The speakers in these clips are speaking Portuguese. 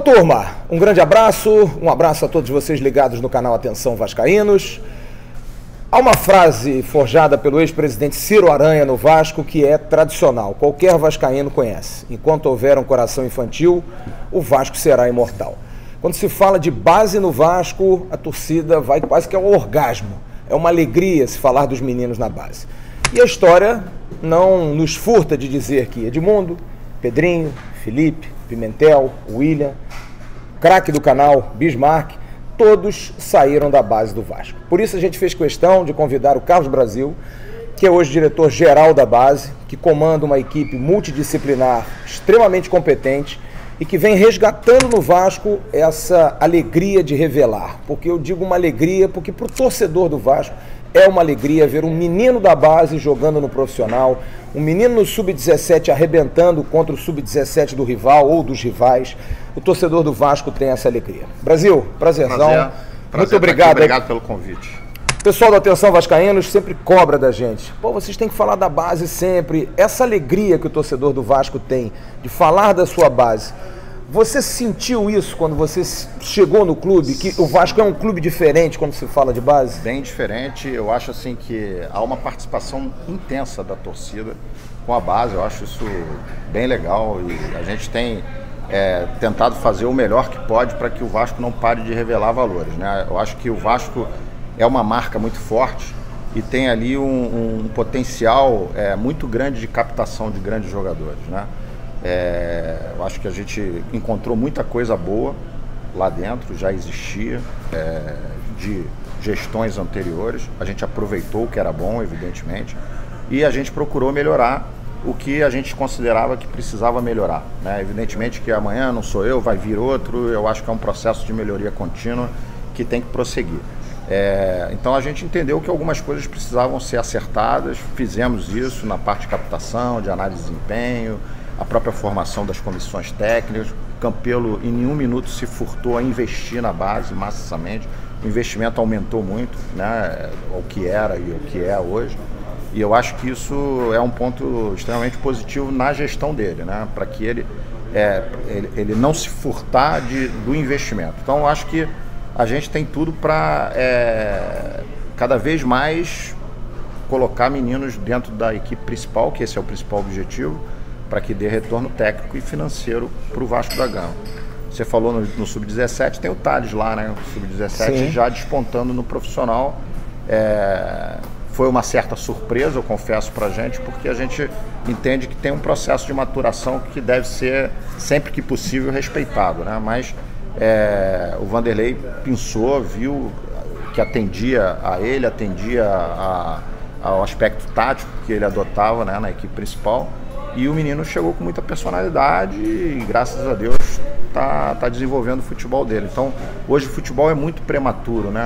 Alô, turma, um grande abraço, a todos vocês ligados no canal Atenção Vascaínos. Há uma frase forjada pelo ex-presidente Ciro Aranha no Vasco que é tradicional, qualquer vascaíno conhece: enquanto houver um coração infantil, o Vasco será imortal. Quando se fala de base no Vasco, a torcida vai quase que ao orgasmo. É uma alegria se falar dos meninos na base. E a história não nos furta de dizer que Edmundo, Pedrinho, Felipe, Pimentel, William, craque do canal, Bismarck, todos saíram da base do Vasco. Por isso a gente fez questão de convidar o Carlos Brasil, que é hoje diretor-geral da base, que comanda uma equipe multidisciplinar extremamente competente e que vem resgatando no Vasco essa alegria de revelar. Porque eu digo uma alegria porque para o torcedor do Vasco é uma alegria ver um menino da base jogando no profissional, um menino no Sub-17 arrebentando contra o Sub-17 do rival ou dos rivais. O torcedor do Vasco tem essa alegria. Brasil, prazerzão. Muito obrigado. Obrigado pelo convite. Pessoal da Atenção Vascaínos sempre cobra da gente. Pô, vocês têm que falar da base sempre. Essa alegria que o torcedor do Vasco tem de falar da sua base. Você sentiu isso quando você chegou no clube? Que o Vasco é um clube diferente quando se fala de base? Bem diferente. Eu acho assim que há uma participação intensa da torcida com a base. Eu acho isso bem legal e a gente tem tentado fazer o melhor que pode para que o Vasco não pare de revelar valores, né? Eu acho que o Vasco é uma marca muito forte e tem ali um potencial muito grande de captação de grandes jogadores, né? Eu acho que a gente encontrou muita coisa boa lá dentro, já existia de gestões anteriores. A gente aproveitou o que era bom, evidentemente, e a gente procurou melhorar o que a gente considerava que precisava melhorar, né? Evidentemente que amanhã não sou eu, vai vir outro. Eu acho que é um processo de melhoria contínua que tem que prosseguir. Então a gente entendeu que algumas coisas precisavam ser acertadas, fizemos isso na parte de captação, de análise de desempenho, a própria formação das comissões técnicas. O Campelo em nenhum minuto se furtou a investir na base maciçamente. O investimento aumentou muito, né, o que era e o que é hoje. E eu acho que isso é um ponto extremamente positivo na gestão dele, né, para que ele não se furtar do investimento. Então eu acho que a gente tem tudo para cada vez mais colocar meninos dentro da equipe principal, que esse é o principal objetivo, para que dê retorno técnico e financeiro para o Vasco da Gama. Você falou no Sub-17, tem o Thales lá, né? O Sub-17 já despontando no profissional. Foi uma certa surpresa, eu confesso, para a gente, porque a gente entende que tem um processo de maturação que deve ser, sempre que possível, respeitado, né? Mas o Vanderlei pensou, viu que atendia a ele, atendia ao aspecto tático que ele adotava, né, na equipe principal. E o menino chegou com muita personalidade e, graças a Deus, tá desenvolvendo o futebol dele. Então, hoje o futebol é muito prematuro, né?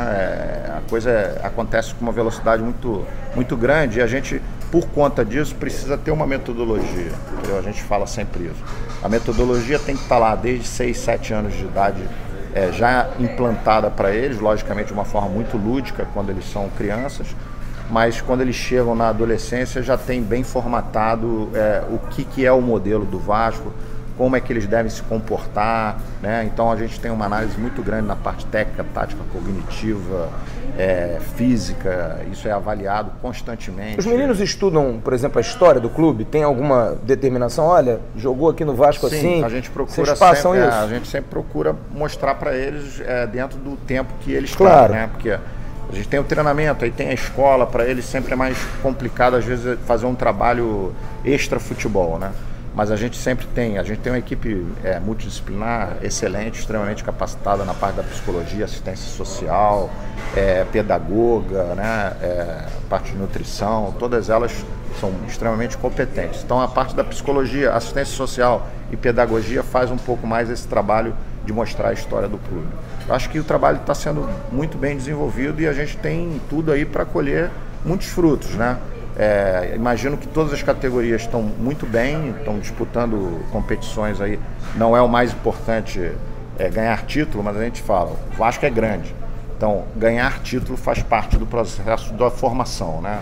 A coisa acontece com uma velocidade muito, muito grande e a gente, por conta disso, precisa ter uma metodologia. Entendeu? A gente fala sempre isso. A metodologia tem que estar lá desde 6, 7 anos de idade, já implantada para eles, logicamente de uma forma muito lúdica quando eles são crianças. Mas quando eles chegam na adolescência já tem bem formatado o que é o modelo do Vasco, como é que eles devem se comportar, né? Então a gente tem uma análise muito grande na parte técnica, tática, cognitiva, física. Isso é avaliado constantemente. Os meninos estudam, por exemplo, a história do clube? Tem alguma determinação? Olha, jogou aqui no Vasco assim? Sim, a gente procura vocês passam sempre, isso? a gente sempre procura mostrar para eles dentro do tempo que eles claro. têm, né? Porque a gente tem o treinamento, aí tem a escola, para eles sempre é mais complicado, às vezes, fazer um trabalho extra futebol, né? Mas a gente tem uma equipe multidisciplinar excelente, extremamente capacitada na parte da psicologia, assistência social, pedagoga, né? Parte de nutrição, todas elas são extremamente competentes. Então a parte da psicologia, assistência social e pedagogia faz um pouco mais esse trabalho de mostrar a história do clube. Eu acho que o trabalho está sendo muito bem desenvolvido e a gente tem tudo aí para colher muitos frutos, né? Imagino que todas as categorias estão muito bem, estão disputando competições aí. Não é o mais importante ganhar título, mas a gente fala, o Vasco é grande. Então, ganhar título faz parte do processo da formação, né?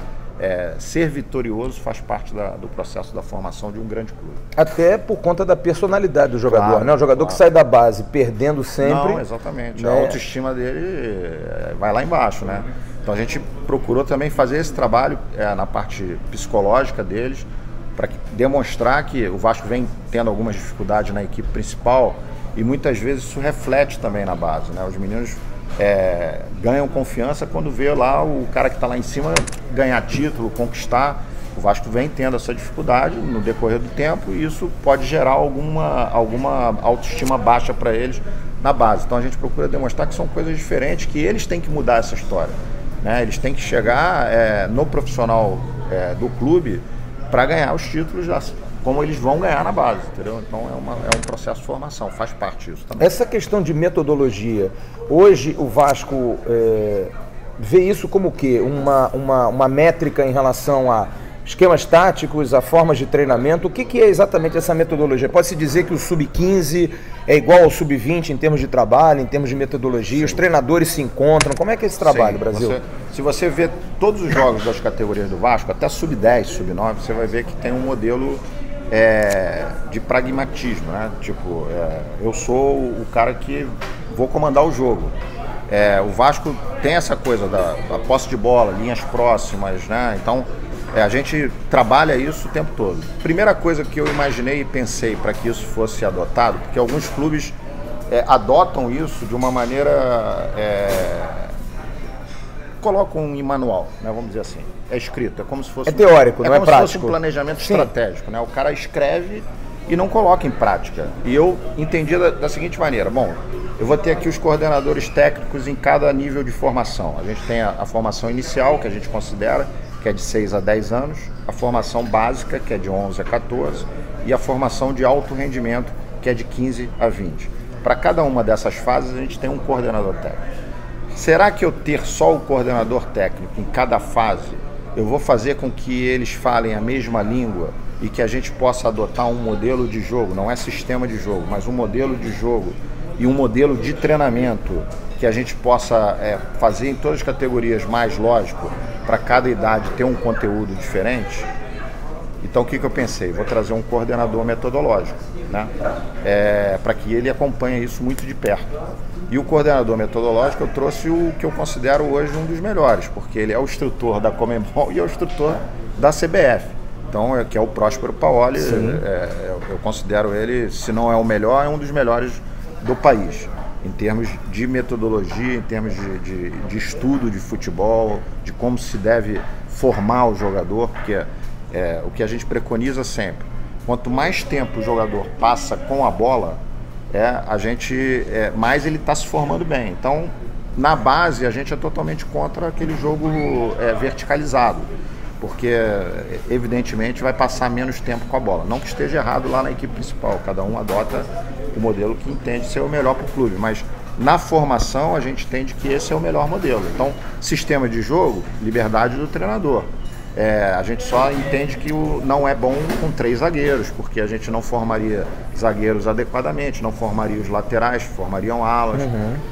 ser vitorioso faz parte do processo da formação de um grande clube. Até por conta da personalidade do jogador, Claro, né? O jogador que sai da base perdendo sempre... Não, exatamente. Né? A autoestima dele vai lá embaixo, né? Então a gente procurou também fazer esse trabalho na parte psicológica deles, para demonstrar que o Vasco vem tendo algumas dificuldades na equipe principal e muitas vezes isso reflete também na base, né? Os meninos ganham confiança quando vê lá o cara que está lá em cima ganhar título, conquistar. O Vasco vem tendo essa dificuldade no decorrer do tempo e isso pode gerar alguma autoestima baixa para eles na base. Então a gente procura demonstrar que são coisas diferentes, que eles têm que mudar essa história, né? Eles têm que chegar no profissional do clube para ganhar os títulos como eles vão ganhar na base, entendeu? Então é um processo de formação, faz parte disso também. Essa questão de metodologia, hoje o Vasco vê isso como o quê? Uma métrica em relação a esquemas táticos, a formas de treinamento. O que é exatamente essa metodologia? Pode-se dizer que o Sub-15 é igual ao Sub-20 em termos de trabalho, em termos de metodologia? Sim. Os treinadores se encontram? Como é que é esse trabalho, Sim, Brasil? Se você vê todos os jogos das categorias do Vasco, até Sub-10, Sub-9, você vai ver que tem um modelo de pragmatismo, né? Tipo, eu sou o cara que vou comandar o jogo. O Vasco tem essa coisa da posse de bola, linhas próximas, né? Então, a gente trabalha isso o tempo todo. Primeira coisa que eu imaginei e pensei para que isso fosse adotado, porque alguns clubes adotam isso de uma maneira... colocam em manual, né, vamos dizer assim. É escrito, é como se fosse... É teórico, não é prático. É como se fosse um planejamento estratégico, né? O cara escreve e não coloca em prática. E eu entendi da seguinte maneira: bom, eu vou ter aqui os coordenadores técnicos em cada nível de formação. A gente tem a formação inicial, que a gente considera, que é de 6 a 10 anos, a formação básica, que é de 11 a 14, e a formação de alto rendimento, que é de 15 a 20. Para cada uma dessas fases, a gente tem um coordenador técnico. Será que eu ter só o coordenador técnico em cada fase, eu vou fazer com que eles falem a mesma língua e que a gente possa adotar um modelo de jogo, não é sistema de jogo, mas um modelo de jogo e um modelo de treinamento que a gente possa fazer em todas as categorias mais lógico, para cada idade ter um conteúdo diferente? Então o que eu pensei? Vou trazer um coordenador metodológico, né? Para que ele acompanhe isso muito de perto. E o coordenador metodológico eu trouxe o que eu considero hoje um dos melhores, porque ele é o instrutor da Conmebol e é o instrutor da CBF. Então, que é o Próspero Paoli, eu considero ele, se não é o melhor, é um dos melhores do país, em termos de metodologia, em termos de estudo de futebol, de como se deve formar o jogador, porque o que a gente preconiza sempre, quanto mais tempo o jogador passa com a bola, mais ele está se formando bem. Então, na base, a gente é totalmente contra aquele jogo verticalizado, porque evidentemente vai passar menos tempo com a bola. Não que esteja errado lá na equipe principal, cada um adota o modelo que entende ser o melhor para o clube, mas na formação a gente entende que esse é o melhor modelo. Então, sistema de jogo, liberdade do treinador. A gente só entende que não é bom com 3 zagueiros, porque a gente não formaria zagueiros adequadamente, não formaria os laterais, formariam alas.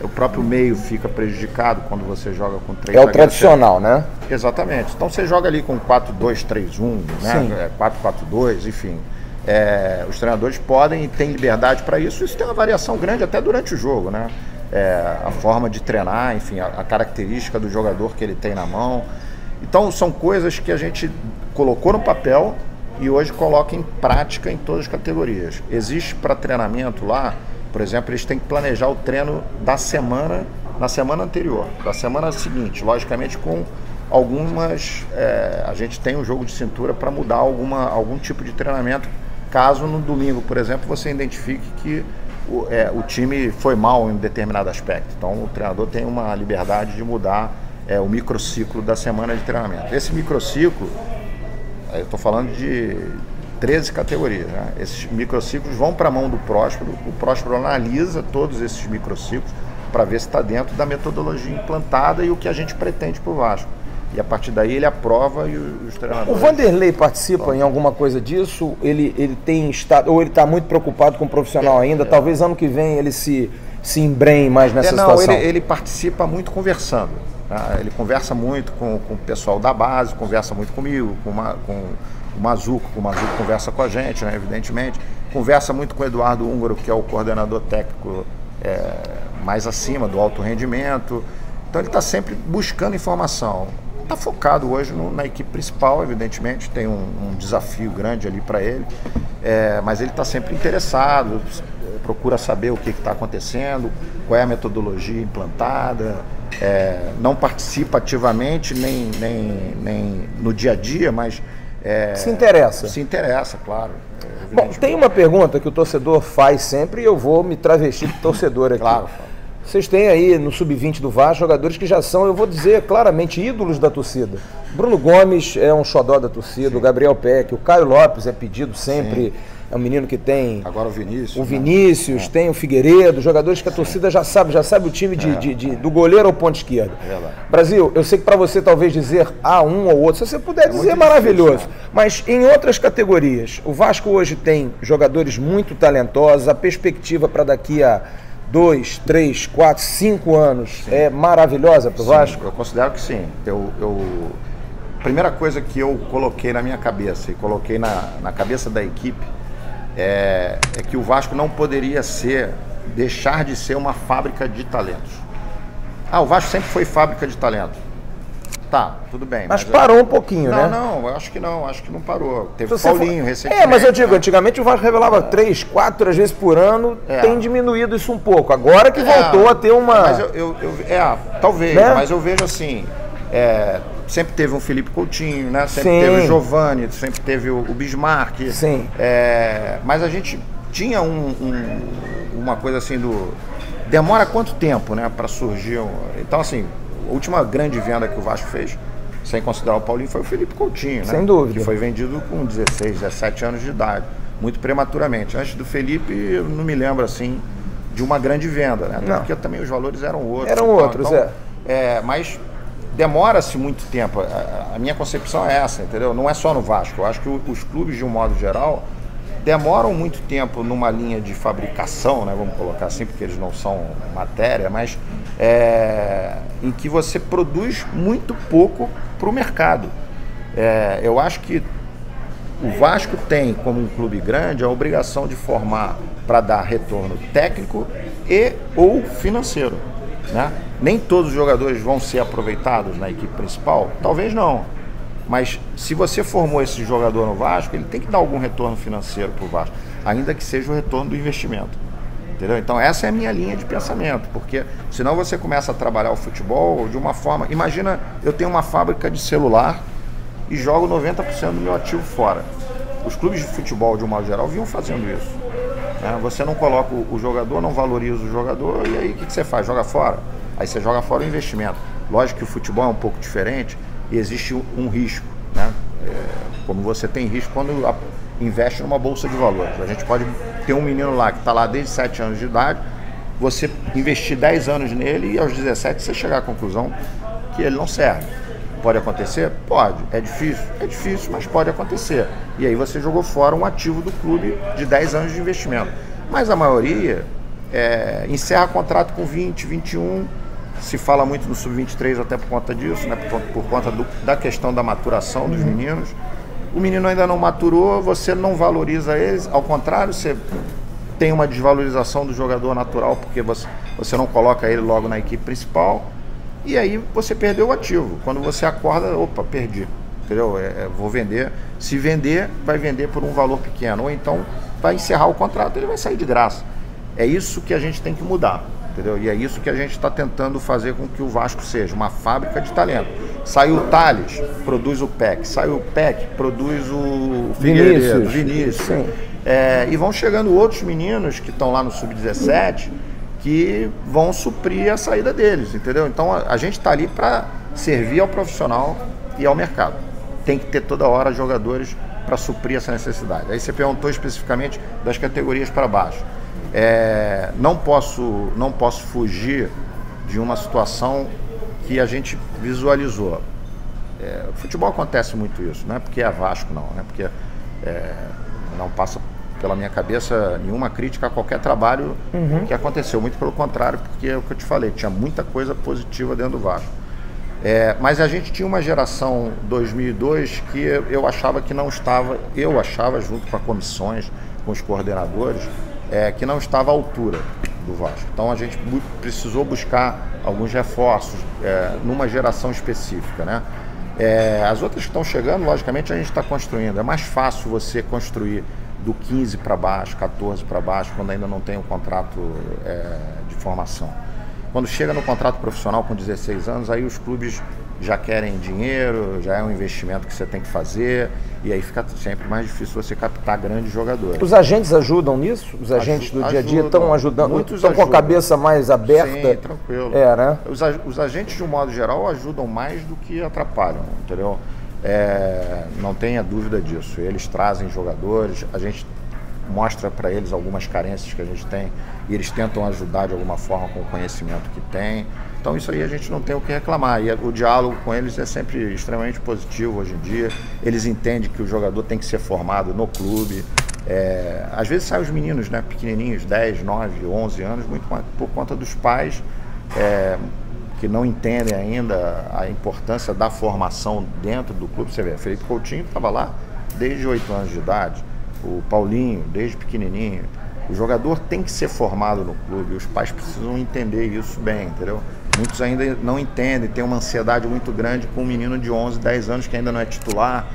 O próprio meio fica prejudicado quando você joga com 3 zagueiros. É o tradicional, né? Exatamente. Então você joga ali com 4-2-3-1, né? 4-4-2, enfim. Os treinadores podem e têm liberdade para isso. Isso tem uma variação grande até durante o jogo, né? A forma de treinar, enfim, a característica do jogador que ele tem na mão. Então são coisas que a gente colocou no papel e hoje coloca em prática em todas as categorias. Existe para treinamento lá, por exemplo, eles têm que planejar o treino da semana, na semana anterior, da semana seguinte, logicamente com algumas... a gente tem um jogo de cintura para mudar algum tipo de treinamento, caso no domingo, por exemplo, você identifique que o time foi mal em determinado aspecto. Então o treinador tem uma liberdade de mudar o microciclo da semana de treinamento. Esse microciclo, eu estou falando de 13 categorias, né? Esses microciclos vão para a mão do Próspero, o Próspero analisa todos esses microciclos para ver se está dentro da metodologia implantada e o que a gente pretende para o Vasco. E a partir daí ele aprova e os treinadores... O Vanderlei participa em alguma coisa disso? Ele tem estado, ou ele está muito preocupado com o profissional ainda? Talvez ano que vem ele se embrenhe mais nessa situação. Ele participa muito conversando. Ele conversa muito com o pessoal da base, conversa muito comigo, com o Mazuco conversa com a gente, né, evidentemente. Conversa muito com o Eduardo Húngaro, que é o coordenador técnico mais acima do alto rendimento. Então ele está sempre buscando informação. Está focado hoje na equipe principal, evidentemente, tem um desafio grande ali para ele, mas ele está sempre interessado, procura saber o que está acontecendo, qual é a metodologia implantada, não participa ativamente nem no dia a dia, mas se interessa. Se interessa, claro. Bom, tem uma pergunta que o torcedor faz sempre e eu vou me travestir de torcedor aqui. Claro. Vocês têm aí no Sub-20 do Vasco jogadores que já são, eu vou dizer claramente, ídolos da torcida. Bruno Gomes é um xodó da torcida, o Gabriel Peck, o Caio Lopes é pedido sempre, sim. É um menino que tem... Agora o Vinícius. O Vinícius, tem o Figueiredo, jogadores que a torcida já sabe o time do goleiro ao ponto esquerdo. Brasil, eu sei que para você talvez dizer um ou outro, se você puder dizer, maravilhoso. Difícil, mas em outras categorias, o Vasco hoje tem jogadores muito talentosos, a perspectiva para daqui a 2, 3, 4, 5 anos é maravilhosa para o Vasco? Eu considero que sim. A primeira coisa que eu coloquei na minha cabeça e coloquei na cabeça da equipe é que o Vasco não poderia deixar de ser uma fábrica de talentos. O Vasco sempre foi fábrica de talentos. Tá, tudo bem. Mas parou um pouquinho, né? Não, eu acho que não parou. Teve o Paulinho recentemente. Mas eu digo, antigamente o Vasco revelava 3, 4 vezes por ano, tem diminuído isso um pouco. Agora que voltou a ter uma... Mas talvez, né? Mas eu vejo assim, sempre teve um Felipe Coutinho, né? Sempre teve o Giovani, sempre teve o Bismarck. Sim. Mas a gente tinha uma coisa assim demora quanto tempo, né, para surgir Então, assim, a última grande venda que o Vasco fez, sem considerar o Paulinho, foi o Felipe Coutinho, né? Sem dúvida. Que foi vendido com 16, 17 anos de idade, muito prematuramente. Antes do Felipe, eu não me lembro, assim, de uma grande venda, né? Até porque também os valores eram outros. Mas demora-se muito tempo. A minha concepção é essa, entendeu? Não é só no Vasco. Eu acho que os clubes, de um modo geral, demoram muito tempo numa linha de fabricação, né? Vamos colocar assim, porque eles não são matéria, mas em que você produz muito pouco para o mercado. Eu acho que o Vasco tem, como um clube grande, a obrigação de formar para dar retorno técnico ou financeiro, né? Nem todos os jogadores vão ser aproveitados na equipe principal, talvez não. Mas se você formou esse jogador no Vasco, ele tem que dar algum retorno financeiro para o Vasco, ainda que seja o retorno do investimento. Entendeu? Então essa é a minha linha de pensamento, porque senão você começa a trabalhar o futebol de uma forma... Imagina, eu tenho uma fábrica de celular e jogo 90% do meu ativo fora. Os clubes de futebol, de um modo geral, vinham fazendo isso. Né? Você não coloca o jogador, não valoriza o jogador, e aí o que você faz? Joga fora? Aí você joga fora o investimento. Lógico que o futebol é um pouco diferente e existe um risco, né? Como você tem risco quando investe numa bolsa de valores. A gente pode ter um menino lá que está lá desde 7 anos de idade, você investir 10 anos nele e aos 17 você chegar à conclusão que ele não serve. Pode acontecer? Pode. É difícil, mas pode acontecer. E aí você jogou fora um ativo do clube de 10 anos de investimento. Mas a maioria encerra contrato com 20, 21, se fala muito no Sub-23 até por conta disso, né? por conta da questão da maturação dos meninos. O menino ainda não maturou, você não valoriza eles, ao contrário, você tem uma desvalorização do jogador natural, porque você não coloca ele logo na equipe principal, e aí você perdeu o ativo. Quando você acorda, opa, perdi, entendeu? Vou vender. Se vender, vai vender por um valor pequeno, ou então vai encerrar o contrato, ele vai sair de graça. É isso que a gente tem que mudar, entendeu? E é isso que a gente está tentando fazer com que o Vasco seja uma fábrica de talento. Saiu o Thales, produz o Peck. Saiu o Peck, produz o Figueiredo, Vinícius. E vão chegando outros meninos que estão lá no Sub-17 que vão suprir a saída deles, entendeu? Então a gente está ali para servir ao profissional e ao mercado. Tem que ter toda hora jogadores para suprir essa necessidade. Aí você perguntou especificamente das categorias para baixo. Não posso fugir de uma situação que a gente visualizou. O futebol acontece muito isso, não é porque é Vasco não, né? Porque não passa pela minha cabeça nenhuma crítica a qualquer trabalho que aconteceu, muito pelo contrário, porque é o que eu te falei, tinha muita coisa positiva dentro do Vasco. Mas a gente tinha uma geração 2002 que eu achava que não estava, junto com as comissões, com os coordenadores, que não estava à altura do Vasco. Então a gente precisou buscar alguns reforços numa geração específica, né? As outras que estão chegando, logicamente, a gente está construindo. É mais fácil você construir do 15 para baixo, 14 para baixo, quando ainda não tem um contrato de formação. Quando chega no contrato profissional com 16 anos, aí os clubes já querem dinheiro, já é um investimento que você tem que fazer, e aí fica sempre mais difícil você captar grandes jogadores. Os agentes ajudam nisso? Os agentes do dia a dia estão ajudando? Estão com a cabeça mais aberta? Sim, tranquilo. Né? Os agentes, de um modo geral, ajudam mais do que atrapalham, entendeu? Não tenha dúvida disso. Eles trazem jogadores, a gente mostra para eles algumas carências que a gente tem e eles tentam ajudar de alguma forma com o conhecimento que tem. Então isso aí a gente não tem o que reclamar, e o diálogo com eles é sempre extremamente positivo hoje em dia. Eles entendem que o jogador tem que ser formado no clube. Às vezes saem os meninos, né, pequenininhos, 10, 9, 11 anos, muito por conta dos pais que não entendem ainda a importância da formação dentro do clube. Você vê, Felipe Coutinho estava lá desde 8 anos de idade, o Paulinho desde pequenininho. O jogador tem que ser formado no clube, os pais precisam entender isso bem, entendeu? Muitos ainda não entendem, tem uma ansiedade muito grande com um menino de 11, 10 anos que ainda não é titular,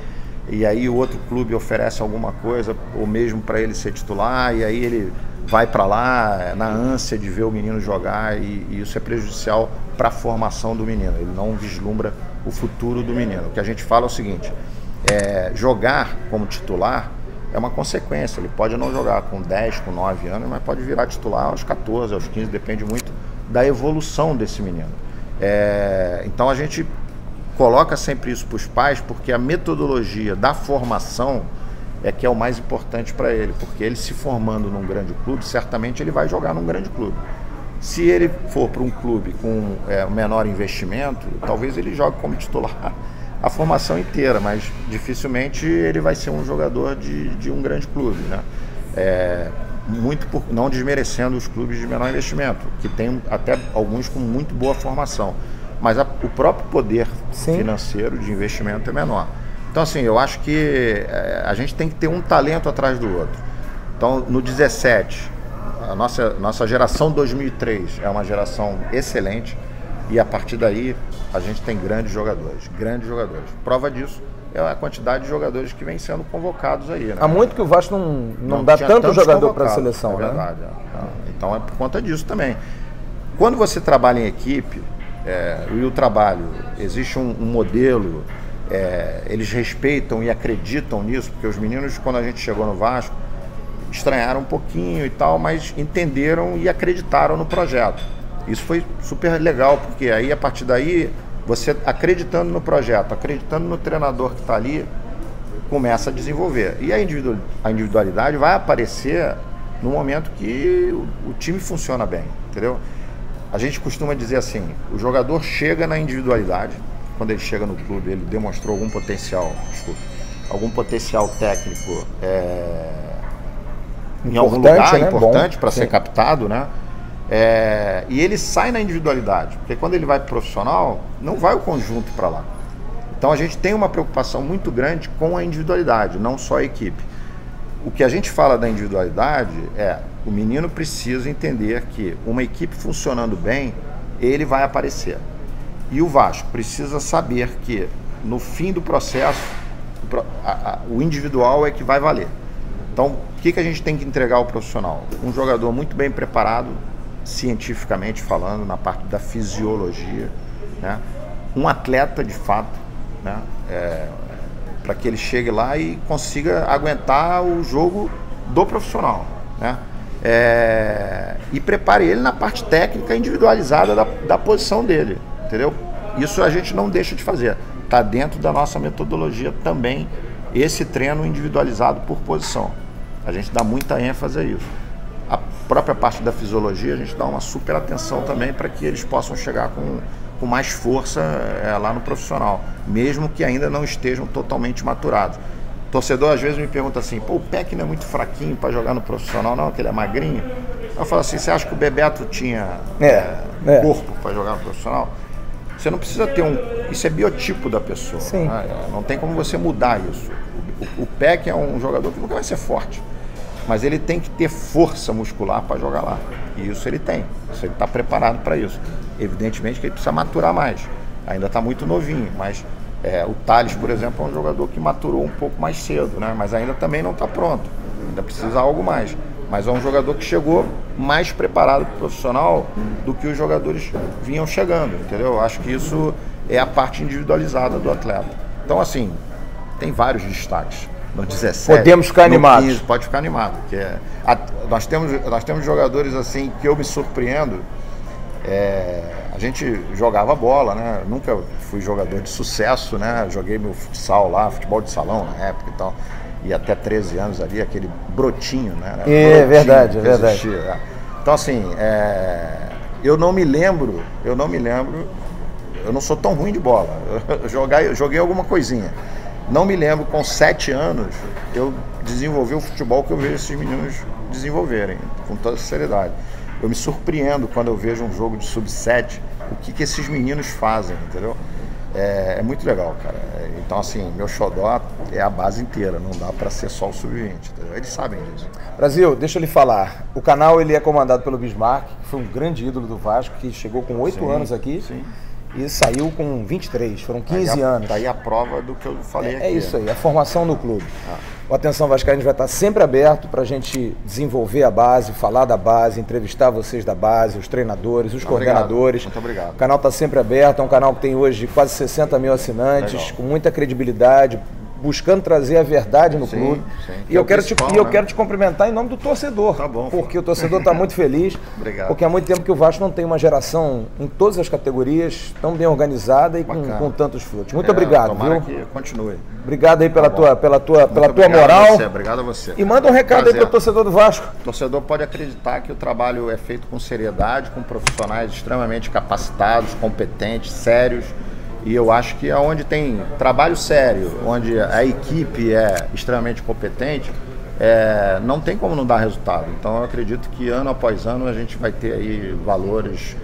e aí o outro clube oferece alguma coisa, ou mesmo para ele ser titular, e aí ele vai para lá na ânsia de ver o menino jogar, e isso é prejudicial para a formação do menino, ele não vislumbra o futuro do menino. O que a gente fala é o seguinte, jogar como titular é uma consequência, ele pode não jogar com 10, com 9 anos, mas pode virar titular aos 14, aos 15, depende muito da evolução desse menino. Então a gente coloca sempre isso para os pais, porque a metodologia da formação que é o mais importante para ele, porque ele se formando num grande clube, certamente ele vai jogar num grande clube. Se ele for para um clube com menor investimento, talvez ele jogue como titular a formação inteira, mas dificilmente ele vai ser um jogador de um grande clube, né? Não desmerecendo os clubes de menor investimento, que tem até alguns com muito boa formação, mas o próprio poder financeiro de investimento é menor. Então assim, eu acho que a gente tem que ter um talento atrás do outro. Então no 17, a nossa geração 2003 é uma geração excelente, e a partir daí a gente tem grandes jogadores. Prova disso é a quantidade de jogadores que vem sendo convocados aí, né? Há muito que o Vasco não dá tanto jogador para a seleção, né? Verdade. Então é por conta disso também. Quando você trabalha em equipe, e o trabalho, existe um modelo, eles respeitam e acreditam nisso, porque os meninos, quando a gente chegou no Vasco, estranharam um pouquinho e tal, mas entenderam e acreditaram no projeto. Isso foi super legal, porque aí a partir daí, você acreditando no projeto, acreditando no treinador que está ali, começa a desenvolver. E a individualidade vai aparecer no momento que o time funciona bem, entendeu? A gente costuma dizer assim, o jogador chega na individualidade, quando ele chega no clube, ele demonstrou algum potencial técnico em algum lugar, né? Importante para ser captado, né? E ele sai na individualidade, porque quando ele vai pro profissional, não vai o conjunto para lá. Então a gente tem uma preocupação muito grande com a individualidade, não só a equipe. O que a gente fala da individualidade o menino precisa entender que uma equipe funcionando bem, ele vai aparecer. E o Vasco precisa saber que no fim do processo, o individual é que vai valer. Então, o que a gente tem que entregar ao profissional? Um jogador muito bem preparado, cientificamente falando, na parte da fisiologia, né? Um atleta de fato, né? Para que ele chegue lá e consiga aguentar o jogo do profissional, né? E prepare ele na parte técnica individualizada da posição dele, entendeu? Isso a gente não deixa de fazer, está dentro da nossa metodologia também, esse treino individualizado por posição. A gente dá muita ênfase a isso. A própria parte da fisiologia, a gente dá uma super atenção também para que eles possam chegar com mais força lá no profissional, mesmo que ainda não estejam totalmente maturados. O torcedor às vezes me pergunta assim, o Peck não é muito fraquinho para jogar no profissional, não, que ele é magrinho? Eu falo assim, você acha que o Bebeto tinha corpo para jogar no profissional? Você não precisa ter isso é biotipo da pessoa. Né? Não tem como você mudar isso. O Peck é um jogador que nunca vai ser forte, mas ele tem que ter força muscular para jogar lá. E isso ele tem. Ele está preparado para isso. Evidentemente que ele precisa maturar mais. Ainda está muito novinho, mas o Thales, por exemplo, é um jogador que maturou um pouco mais cedo, né? Mas ainda também não está pronto. Ainda precisa algo mais. Mas é um jogador que chegou mais preparado para o profissional do que os jogadores vinham chegando, entendeu? Eu acho que isso é a parte individualizada do atleta. Então, assim, tem vários destaques. No 17, podemos ficar animados. 15, pode ficar animado. Nós temos jogadores assim que eu me surpreendo. A gente jogava bola, né? Nunca fui jogador de sucesso, né? Joguei meu futsal lá, futebol de salão na época e tal. E até 13 anos ali, aquele brotinho, né? Brotinho, verdade, é verdade. Existia, né? Então, assim, eu não me lembro, eu não sou tão ruim de bola. Eu joguei alguma coisinha. Não me lembro, com 7 anos, eu desenvolvi o futebol que eu vejo esses meninos desenvolverem, com toda sinceridade. Eu me surpreendo quando eu vejo um jogo de sub-7, o que esses meninos fazem, entendeu? É muito legal, cara. Então, assim, meu xodó é a base inteira, não dá para ser só o sub-20, entendeu? Eles sabem disso. Brasil, deixa eu lhe falar, o canal ele é comandado pelo Bismarck, que foi um grande ídolo do Vasco, que chegou com 8 anos aqui. Sim. E saiu com 23, foram 15 anos. Daí a prova do que eu falei aqui. É isso aí, a formação no clube. O Atenção Vascaínos vai estar sempre aberto para a gente desenvolver a base, falar da base, entrevistar vocês da base, os treinadores, os coordenadores. Muito obrigado. O canal está sempre aberto, é um canal que tem hoje quase 60 mil assinantes, legal, com muita credibilidade, buscando trazer a verdade no clube. Sim. E eu quero te cumprimentar em nome do torcedor. Tá bom. Porque o torcedor está muito feliz. Obrigado. Porque há muito tempo que o Vasco não tem uma geração em todas as categorias tão bem organizada e com tantos frutos. Muito obrigado, tomara viu? Que continue. Obrigado aí pela tua moral. Obrigado a você. E manda um recado aí para o torcedor do Vasco. O torcedor pode acreditar que o trabalho é feito com seriedade, com profissionais extremamente capacitados, competentes, sérios. E eu acho que onde tem trabalho sério, onde a equipe é extremamente competente, não tem como não dar resultado. Então eu acredito que ano após ano a gente vai ter aí valores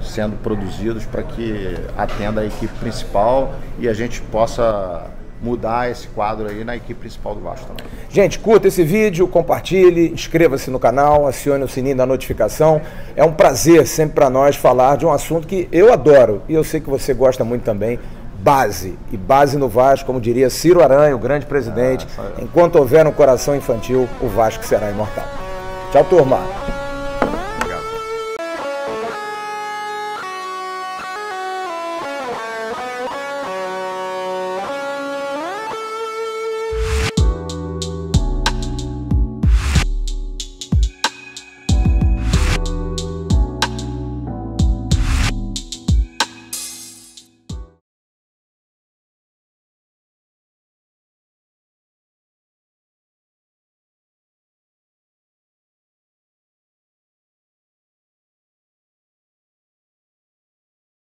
sendo produzidos para que atenda a equipe principal e a gente possa mudar esse quadro aí na equipe principal do Vasco também. Gente, curta esse vídeo, compartilhe, inscreva-se no canal, acione o sininho da notificação. É um prazer sempre para nós falar de um assunto que eu adoro e eu sei que você gosta muito também, base. E base no Vasco, como diria Ciro Aranha, o grande presidente, enquanto houver um coração infantil, o Vasco será imortal. Tchau, turma!